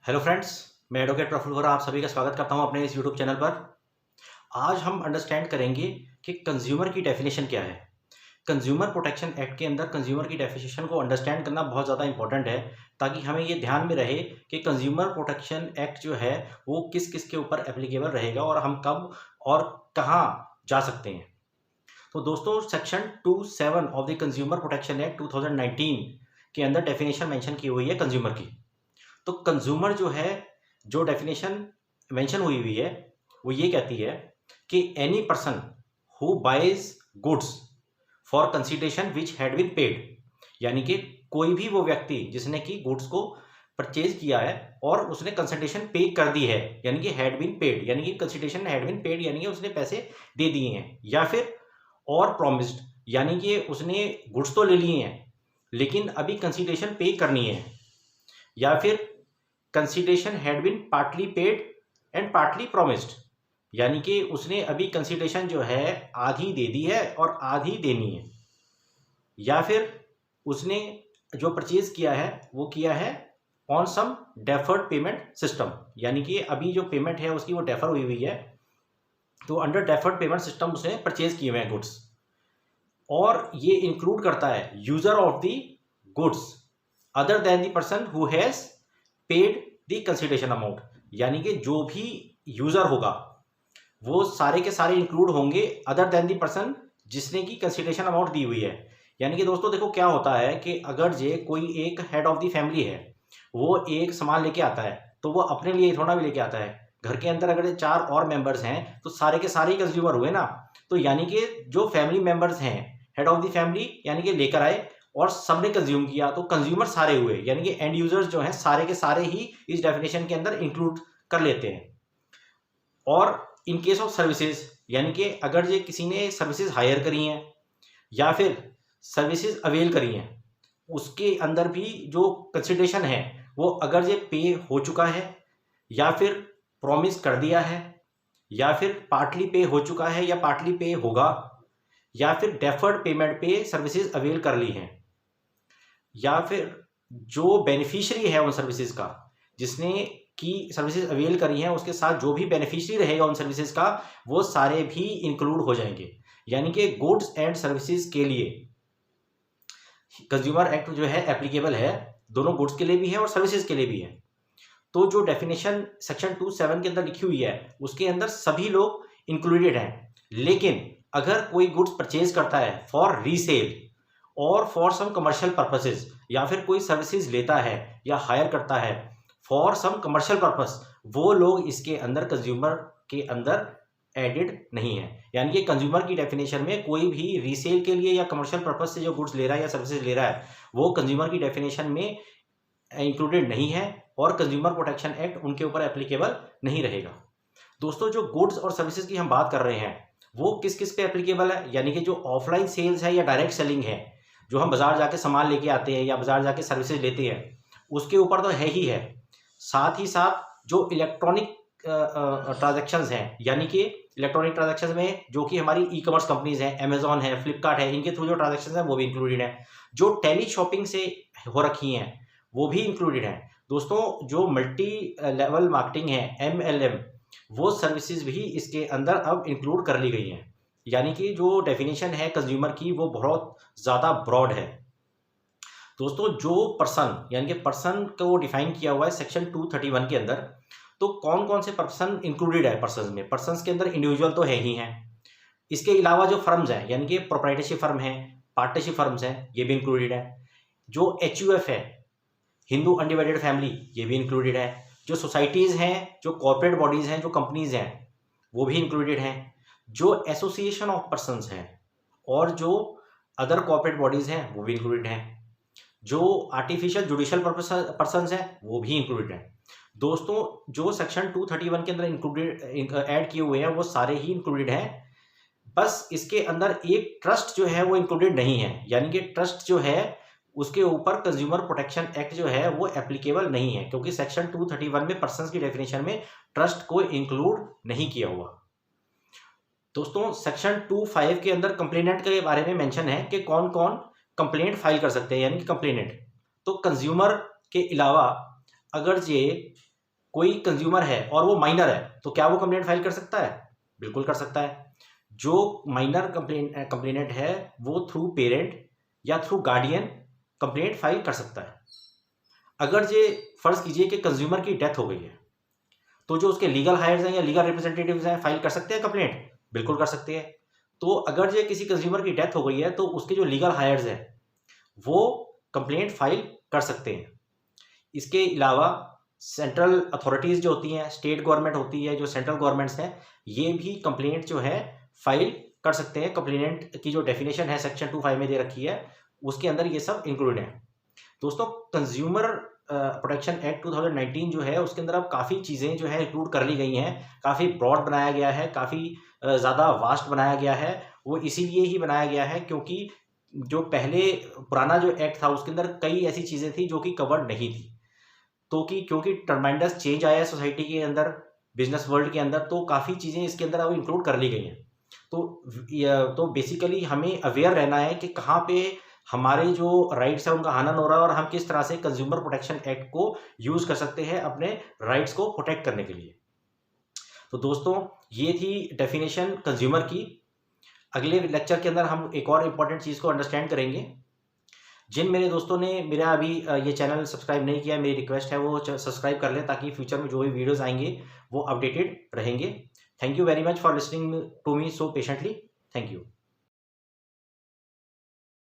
Hello friends, मैं advocate Praful Vora आप सभी का स्वागत करता हूं अपने इस यूट्यूब चैनल पर। आज हम अंडरस्टैंड करेंगे कि कंज्यूमर की डेफिनेशन क्या है। कंज्यूमर प्रोटेक्शन एक्ट के अंदर कंज्यूमर की डेफिनेशन को अंडरस्टैंड करना बहुत ज़्यादा इंपॉर्टेंट है, ताकि हमें ये ध्यान में रहे कि कंज्यूमर प्रोटेक्शन एक्ट जो है वो किस किस के ऊपर एप्लीकेबल रहेगा और हम कब और कहाँ जा सकते हैं। तो दोस्तों, section 27 of the consumer protection act 2019 के अंदर डेफिनेशन मेंशन की हुई है कंज्यूमर की। तो कंज्यूमर जो है, जो डेफिनेशन मेंशन हुई है वो ये कहती है कि any person who buys goods for consideration which had been paid, यानी कि कोई भी वो व्यक्ति जिसने कि गुड्स को परचेज किया है और उसने कंसिडरेशन पे कर दी है, यानी कि हैड बीन पेड, यानी कि कंसिडरेशन हैड बीन पेड यानी कि उसने पैसे दे दिए हैं, या फिर और प्रॉमिस्ड, यानी कि उसने गुड्स तो ले लिए हैं लेकिन अभी कंसिडरेशन पे करनी है, या फिर consideration had been partly paid and partly promised, यानी कि उसने अभी कंसिडरेशन जो है आधी दे दी है और आधी देनी है, या फिर उसने जो परचेज किया है वो किया है on some deferred payment system, यानी कि अभी जो पेमेंट है उसकी वो डेफर हुई हुई है, तो अंडर डेफर्ड पेमेंट सिस्टम उसने परचेज किए हुए हैं गुड्स। और ये इंक्लूड करता है user of the goods other than the person who has paid the consideration amount, यानी कि जो भी यूजर होगा वो सारे के सारे इंक्लूड होंगे अदर देन द पर्सन जिसने की कंसिडरेशन अमाउंट दी हुई है। यानी कि दोस्तों देखो क्या होता है कि अगर जे कोई एक हेड ऑफ द फैमिली है, वो एक सामान लेके आता है तो वो अपने लिए थोड़ा भी लेके आता है। घर के अंदर अगर 4 और मेंबर्स हैं तो सारे के सारे ही कंज्यूमर हुए ना। तो यानी कि जो फैमिली मेंबर्स हैं, हेड ऑफ द फैमिली यानी कि लेकर आए और सबने कंज्यूम किया, तो कंज्यूमर सारे हुए, यानी कि एंड यूजर्स जो हैं सारे के सारे ही इस डेफिनेशन के अंदर इंक्लूड कर लेते हैं। और इन केस ऑफ सर्विसेज, यानी कि अगर ये किसी ने सर्विसेज हायर करी हैं या फिर सर्विसेज अवेल करी हैं, उसके अंदर भी जो कंसिडरेशन है वो अगर ये पे हो चुका है या फिर प्रॉमिस कर दिया है या फिर पार्टली पे हो चुका है या पार्टली पे होगा या फिर डेफर्ड पेमेंट पे सर्विसेज अवेल कर ली हैं, या फिर जो बेनिफिशियरी है उन सर्विसेज का, जिसने की सर्विसेज अवेल करी हैं उसके साथ जो भी बेनिफिशियरी रहेगा उन सर्विसेज का, वो सारे भी इंक्लूड हो जाएंगे। यानी कि गुड्स एंड सर्विसेज के लिए कंज्यूमर एक्ट जो है एप्लीकेबल है, दोनों गुड्स के लिए भी है और सर्विसेज के लिए भी है। तो जो डेफिनेशन सेक्शन 27 के अंदर लिखी हुई है उसके अंदर सभी लोग इंक्लूडेड हैं, लेकिन अगर कोई गुड्स परचेज करता है फॉर रीसेल और फॉर सम कमर्शियल पर्पसेस, या फिर कोई सर्विसेज लेता है या हायर करता है फॉर सम कमर्शियल पर्पस, वो लोग इसके अंदर कंज्यूमर के अंदर एडेड नहीं है। यानी कि कंज्यूमर की डेफिनेशन में कोई भी रीसेल के लिए या कमर्शियल पर्पस से जो गुड्स ले रहा है या सर्विसेज ले रहा है वो कंज्यूमर की डेफिनेशन में इंक्लूडेड नहीं है और कंज्यूमर प्रोटेक्शन एक्ट उनके ऊपर एप्लीकेबल नहीं रहेगा। दोस्तों, जो गुड्स और सर्विसेज की हम बात कर रहे हैं वो किस किस पे एप्लीकेबल है, यानी कि जो ऑफलाइन सेल्स है या डायरेक्ट सेलिंग है, जो हम बाजार जाके सामान लेके आते हैं या बाजार जाके सर्विसेज लेते हैं, उसके ऊपर तो है ही है। साथ ही साथ जो इलेक्ट्रॉनिक ट्रांजेक्शन्स हैं, यानी कि इलेक्ट्रॉनिक ट्रांजेक्शन्स में जो कि हमारी ई कॉमर्स कंपनीज हैं, अमेजॉन है, फ्लिपकार्ट है, इनके थ्रू जो ट्रांजेक्शन्स हैं वो भी इंक्लूडेड है। जो टेली शॉपिंग से हो रखी हैं वो भी इंक्लूडेड है। दोस्तों, जो मल्टी लेवल मार्केटिंग है MLM, वो सर्विसेज भी इसके अंदर अब इंक्लूड कर ली गई हैं। यानी कि जो डेफिनेशन है कंज्यूमर की वो बहुत ज़्यादा ब्रॉड है। दोस्तों, जो पर्सन, यानी कि पर्सन को डिफाइन किया हुआ है सेक्शन 231 के अंदर, तो कौन कौन से पर्सन इंक्लूडेड है पर्सन में? पर्सन के अंदर इंडिविजुअल तो है ही हैं, इसके अलावा जो फर्म्स हैं, यानी कि प्रोप्राइटरशिप फर्म है, पार्टनरशिप फर्म्स हैं, ये भी इंक्लूडेड है। जो HUF है, हिंदू अनडिवाइडेड फैमिली, ये भी इंक्लूडेड है। जो सोसाइटीज़ हैं, जो कॉर्पोरेट बॉडीज़ हैं, जो कंपनीज़ हैं, वो भी इंक्लूडेड हैं। जो एसोसिएशन ऑफ पर्सन्स हैं और जो अदर कॉर्पोरेट बॉडीज़ हैं वो भी इंक्लूडेड हैं। जो आर्टिफिशियल जुडिशियल पर्सन्स हैं वो भी इंक्लूडेड हैं। दोस्तों, जो सेक्शन 231 के अंदर इंक्लूडेड ऐड किए हुए हैं वो सारे ही इंक्लूडेड हैं, बस इसके अंदर एक ट्रस्ट जो है वो इंक्लूडेड नहीं है। यानी कि ट्रस्ट जो है उसके ऊपर कंज्यूमर प्रोटेक्शन एक्ट जो है वो एप्लीकेबल नहीं है, क्योंकि सेक्शन 231 में पर्सन्स की डेफिनेशन में ट्रस्ट को इंक्लूड नहीं किया हुआ। दोस्तों, सेक्शन 25 के अंदर कंप्लेनेंट के बारे में मेंशन है कि कौन कौन कंप्लेंट फाइल कर सकते हैं, यानी कि कंप्लेनेंट। तो कंज्यूमर के अलावा अगर ये कोई कंज्यूमर है और वो माइनर है, तो क्या वो कंप्लेंट फाइल कर सकता है? बिल्कुल कर सकता है। जो माइनर कंप्लेनेंट है वो थ्रू पेरेंट या थ्रू गार्डियन कंप्लेंट फाइल कर सकता है। अगर ये फर्ज कीजिए कि कंज्यूमर की डेथ हो गई है, तो जो उसके लीगल हायर्स हैं या लीगल रिप्रेजेंटेटिव्स हैं फाइल कर सकते हैं कंप्लेंट? बिल्कुल कर सकते हैं। तो अगर ये किसी कंज्यूमर की डेथ हो गई है तो उसके जो लीगल हायर्स हैं वो कंप्लेंट फाइल कर सकते हैं। इसके अलावा सेंट्रल अथॉरिटीज़ जो होती हैं, स्टेट गवर्नमेंट होती है, जो सेंट्रल गवर्नमेंट्स हैं, ये भी कंप्लेंट जो है फाइल कर सकते हैं। कंप्लेनेंट की जो डेफिनेशन है सेक्शन 25 में दे रखी है, उसके अंदर ये सब इंक्लूड है। दोस्तों, कंज्यूमर प्रोटेक्शन एक्ट 2019 जो है उसके अंदर अब काफ़ी चीज़ें जो है इंक्लूड कर ली गई हैं, काफ़ी ब्रॉड बनाया गया है, काफ़ी ज़्यादा वास्ट बनाया गया है। वो इसीलिए ही बनाया गया है क्योंकि जो पहले पुराना जो एक्ट था उसके अंदर कई ऐसी चीज़ें थी जो कि कवर्ड नहीं थी। तो क्योंकि ट्रमेंडस चेंज आया है सोसाइटी के अंदर, बिजनेस वर्ल्ड के अंदर, तो काफ़ी चीज़ें इसके अंदर अब इंक्लूड कर ली गई हैं। तो बेसिकली हमें अवेयर रहना है कि कहाँ पे हमारे जो राइट्स हैं उनका हनन हो रहा है और हम किस तरह से कंज्यूमर प्रोटेक्शन एक्ट को यूज़ कर सकते हैं अपने राइट्स को प्रोटेक्ट करने के लिए। तो दोस्तों, ये थी डेफिनेशन कंज्यूमर की। अगले लेक्चर के अंदर हम एक और इम्पॉर्टेंट चीज़ को अंडरस्टैंड करेंगे। जिन मेरे दोस्तों ने मेरा अभी ये चैनल सब्सक्राइब नहीं किया, मेरी रिक्वेस्ट है वो सब्सक्राइब कर लें ताकि फ्यूचर में जो भी वीडियोस आएंगे वो अपडेटेड रहेंगे। Thank you very much for listening to me so patiently. Thank you.